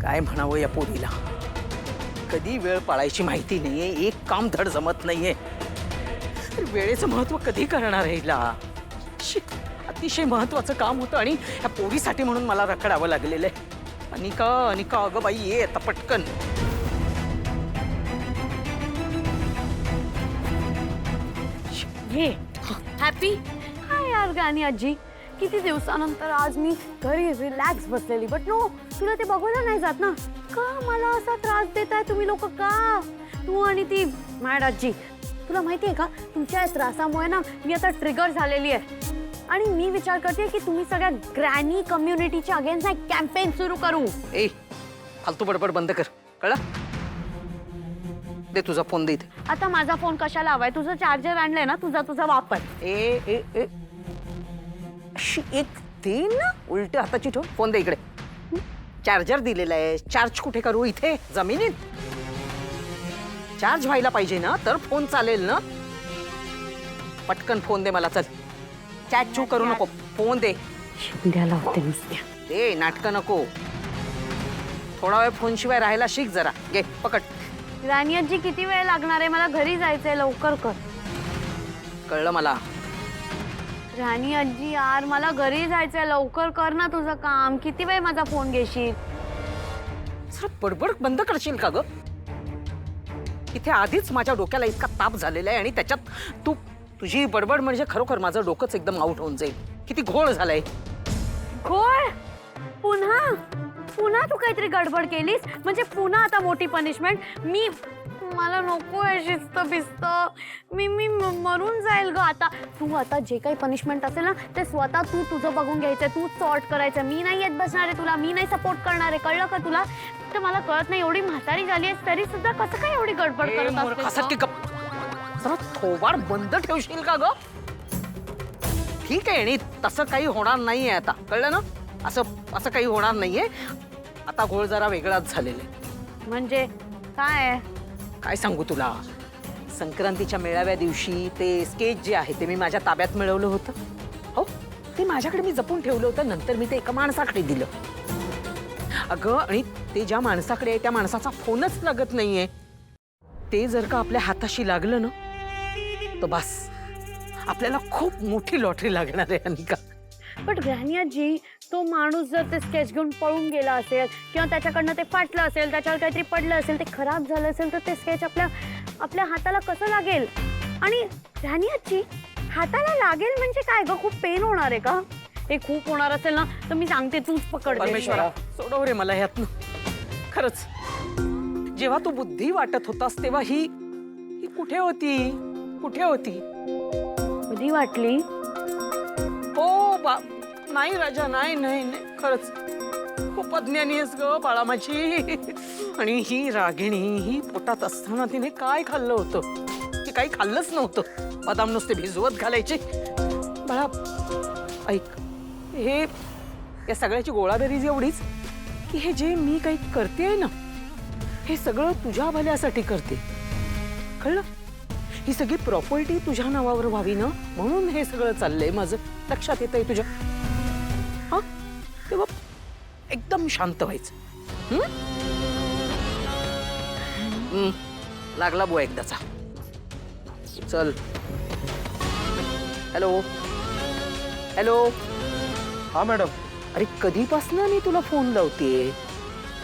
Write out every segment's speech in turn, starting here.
काय म्हणावं या पोरीला, कधी वेळ पाळायची माहिती नाहीये, एक काम धड जमत नाहीये. वेळेचं महत्व कधी करणार आहे हिला? अतिशय महत्वाचं काम होतं आणि या पोरीसाठी म्हणून मला रखडावं लागलेलं आहे. अनिका अनिका अगं बाई ये आता पटकन. ये हॅपी. काय यार गाणी आजी, किती दिवसानंतर आज मी घरी रिलॅक्स बसलेली. बट नो, तुला ते बघायला नाही जात ना. का मला असा त्रास देताय तुम्ही लोक? का तू आणि ती मॅड आजी, तुला माहिती आहे का, तुमच्या त्रासामुळे ना मी आता ट्रिगर झालेली आहे. आणि मी विचार करते की तुम्ही सगळ्या ग्रॅनी कम्युनिटीच्या अगेन्स्ट एक कॅम्पेन सुरू करू. ए फालतू बडबड बंद कर, कळलं? दे तुझा फोन दे इथे. आता माझा फोन कशाला हवाय? तुझं चार्जर आणलंय ना, तुझा वापर. ए ए ए अशी एक दे ना, उलट हाताची ठेव. फोन दे इकडे. चार्जर दिलेला आहे, चार्ज कुठे करू? इथे जमिनीत चार्ज व्हायला पाहिजे ना, तर फोन चालेल ना. पटकन फोन दे मला, चल. चॅट चू करू नको, फोन दे. शिंद्याला होते नुसत्या. दे, नाटकं नको. थोडा वेळ फोन शिवाय राहायला शिक जरा. घे पकड. राणी आजी किती वेळ लागणार आहे? मला घरी जायचंय, लवकर कर. कळलं मला. राणी आजी यार, मला घरी जायचंय, लवकर कर ना तुझं काम. किती वेळ माझा फोन घेशील? जरा बडबड बंद करशील का ग? इथे आधीच माझ्या डोक्याला इतका ताप झालेला आहे आणि त्याच्यात तुझी बडबड म्हणजे खरोखर माझं डोकंच एकदम आउट होऊन जाईल. किती घोळ झालाय. घोळ? पुन्हा पुन्हा तू काहीतरी गडबड केलीस म्हणजे पुन्हा आता मोठी पनिशमेंट. मला नको आहे शिस्त बिस्त. मी मरून जाईल ग आता. तू आता जे काही पनिशमेंट असेल ना, ते स्वतः तुझं बघून घ्यायचं, तू सॉर्ट करायचं. मी नाही येत बसणार आहे तुला, मी नाही सपोर्ट करणार आहे, कळलं का तुला? तर मला कळत नाही, एवढी म्हातारी झाली आहेस तरी सुद्धा कसं काय एवढी गडबड करत असते? जरा थोबाड बंद ठेवशील का ग? ठीक आहे, आणि तसं काही होणार नाहीये आता, कळलं ना? असं काही होणार नाहीये. आता घोळ जरा वेगळाच झालेला आहे. म्हणजे काय सांगू तुला? संक्रांतीच्या मेळाव्या दिवशी ते स्केच जे आहे ते मी माझ्या ताब्यात मिळवलं होतं. हो, ते माझ्याकडे मी जपून ठेवलं होतं. नंतर मी ते एका माणसाकडे दिलं. अगं, आणि ते ज्या माणसाकडे आहे त्या माणसाचा फोनच लागत नाहीये. ते जर का आपल्या हाताशी लागलं ना, तर बस आपल्याला खूप मोठी लॉटरी लागणार आहे अनिका. पण ग्रॅनी आजी, तो माणूस जर ते स्केच घेऊन पळून गेला असेल किंवा त्याच्याकडनं ते फाटलं असेल, त्याच्यावर काहीतरी पडलं असेल, ते खराब झालं असेल, तर ते स्केच आपल्या हाताला कसं लागेल? आणि ग्रॅनी आजी, हाताला लागेल म्हणजे काय ग? खूप पेन होणार आहे का? हे खूप होणार असेल ना, तर मी सांगते तूच पकड. परमेश्वरा, सोडव रे मला ह्यातनं. खरंच, जेव्हा तू बुद्धी वाटत होतास तेव्हा ही कुठे होती? कधी वाटली? हो नाही राजा, नाही खरंच खूप अज्ञानी आहेस ग बाळा माझी. आणि ही रागिणी, ही पोटात असताना तिने काय खाल्लं होतं? ती काही खाल्लंच नव्हतं. बदाम नुसते भिजवत घालायचे. बाळा ऐक, हे या सगळ्याची गोळाबेरीज एवढीच की हे जे मी काही करते ना, हे सगळं तुझ्या भल्यासाठी करते, कळलं? ही सगळी प्रॉपर्टी तुझ्या नावावर व्हावी ना, म्हणून हे सगळं चाललंय माझं. लक्षात येतंय तुझ्या? हा, तेव्हा एकदम शांत व्हायचं. लागला बुवा एकदाचा. चल. हॅलो. हा मॅडम. अरे कधीपासून मी तुला फोन लावते,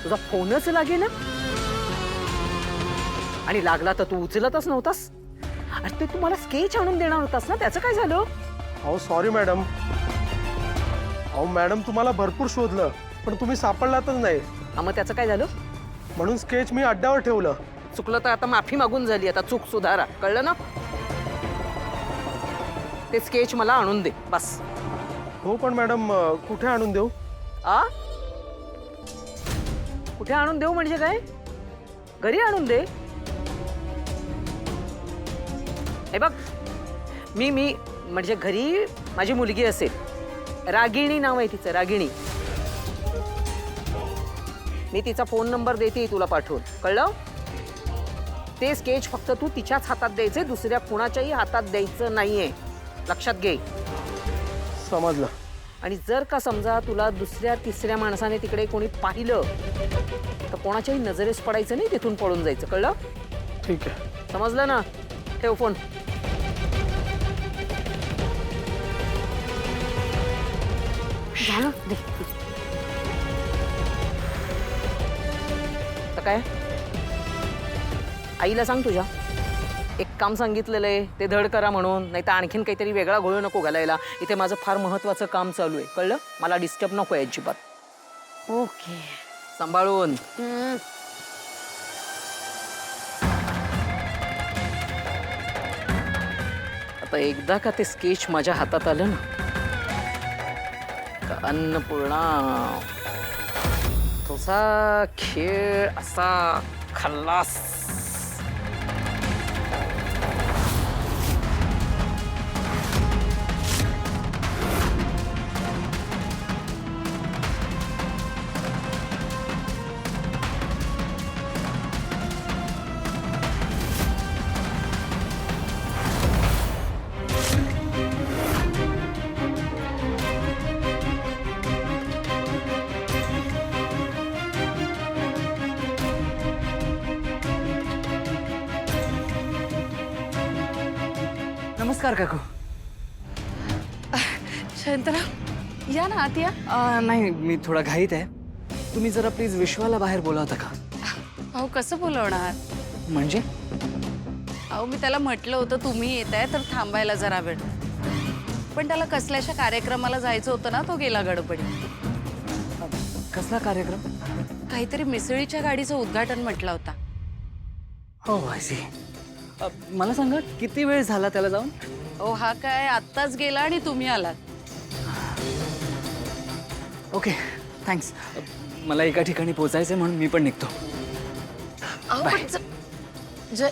तुझा फोनच लागे ना. आणि लागला तर तू उचलतच नव्हतास. अरे ते तुम्हाला स्केच आणून देणार होतास ना, त्याचं काय झालं? अहो सॉरी मॅडम. अहो मॅडम, तुम्हाला भरपूर शोधलं पण तुम्ही सापडलातच नाही. हा, मग त्याचं काय झालं? म्हणून स्केच मी अड्ड्यावर ठेवलं. चुकलं तर आता माफी मागून झाली, आता चूक सुधारा, कळलं ना? ते स्केच मला आणून दे बस. हो पण मॅडम, कुठे आणून देऊ? कुठे आणून देऊ म्हणजे काय? घरी आणून दे. हे बघ, मी म्हणजे घरी माझी मुलगी असेल, रागिणी नाव आहे तिचं, रागिणी. मी तिचा फोन नंबर देते तुला पाठवून, कळलं? ते स्केच फक्त तू तिच्याच हातात द्यायचे, दुसऱ्या कुणाच्याही हातात द्यायचं नाहीये, लक्षात घे. समजलं. आणि जर का समजा तुला दुसऱ्या तिसऱ्या माणसाने तिकडे कोणी पाहिलं तर कोणाच्याही नजरेस पडायचं नाही, तिथून पळून जायचं, कळलं? ठीक आहे. समजलं ना? ठेव फोन. झालं दे. तर काय आईला सांग तुझ्या, एक काम सांगितलेलं आहे ते धड करा म्हणून, नाही तर आणखीन काहीतरी वेगळा घोळ नको घालायला. इथे माझं फार महत्वाचं काम चालू आहे, कळलं? मला डिस्टर्ब नको आहे अजिबात. ओके. सांभाळून. आता एकदा का ते स्केच माझ्या हातात आलं ना, का अन्नपूर्णा तुझा खेळ असा खल्लास. नमस्कार काकू. शांतराव या ना आत या. नाही मी थोडा घाईत आहे. तुम्ही जरा प्लीज विश्वाला बाहेर बोलावता का? अहो कसं बोलवणार? म्हणजे अहो मी त्याला म्हटलं होतं तुम्ही येताय तर थांबायला जरा वेळ, पण त्याला कसल्याशा कार्यक्रमाला जायचं होतं ना, तो गेला गडबडीत. कसला कार्यक्रम? काहीतरी मिसळीच्या गाडीचं उद्घाटन म्हटलं होता. हो आय सी. मला सांगा किती वेळ झाला त्याला जाऊन? अहो हा काय आत्ताच गेला आणि तुम्ही आलात. Okay thanks. मला एका ठिकाणी पोचायचंय म्हणून मी पण निघतो. अहो बाय. पण ज-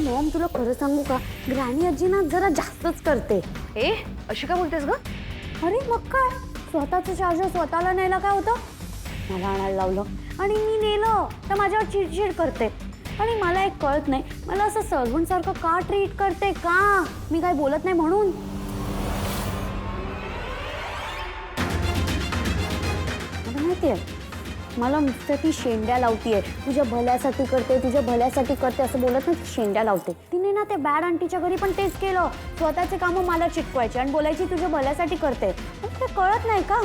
मॉम तुला खरं सांगू का, ग्रॅनी आजी ना जरा जास्तच करते. ए अशी का बोलतेस ग? अरे मग काय, स्वतःचं चार्जर स्वतःला न्यायला काय होतं, मला आणायला लावलं आणि मी नेलं तर माझ्यावर चिडचिड करते. आणि मला एक कळत नाही, मला असं सर्वंटसारखं का ट्रीट करते, का मी काय बोलत नाही म्हणून. मला माहितीये, मला नुसतं ती शेंड्या लावतीये, तुझ्या भल्यासाठी करते, तुझ्या भल्यासाठी करते असं बोलत नाही, शेंड्या लावते. तिने ना ते बॅड आंटीच्या घरी पण तेच केलं, स्वतःचे कामं मला चिटकवायचे आणि बोलायची तुझ्या भल्यासाठी करते. पण ते कळत नाही का?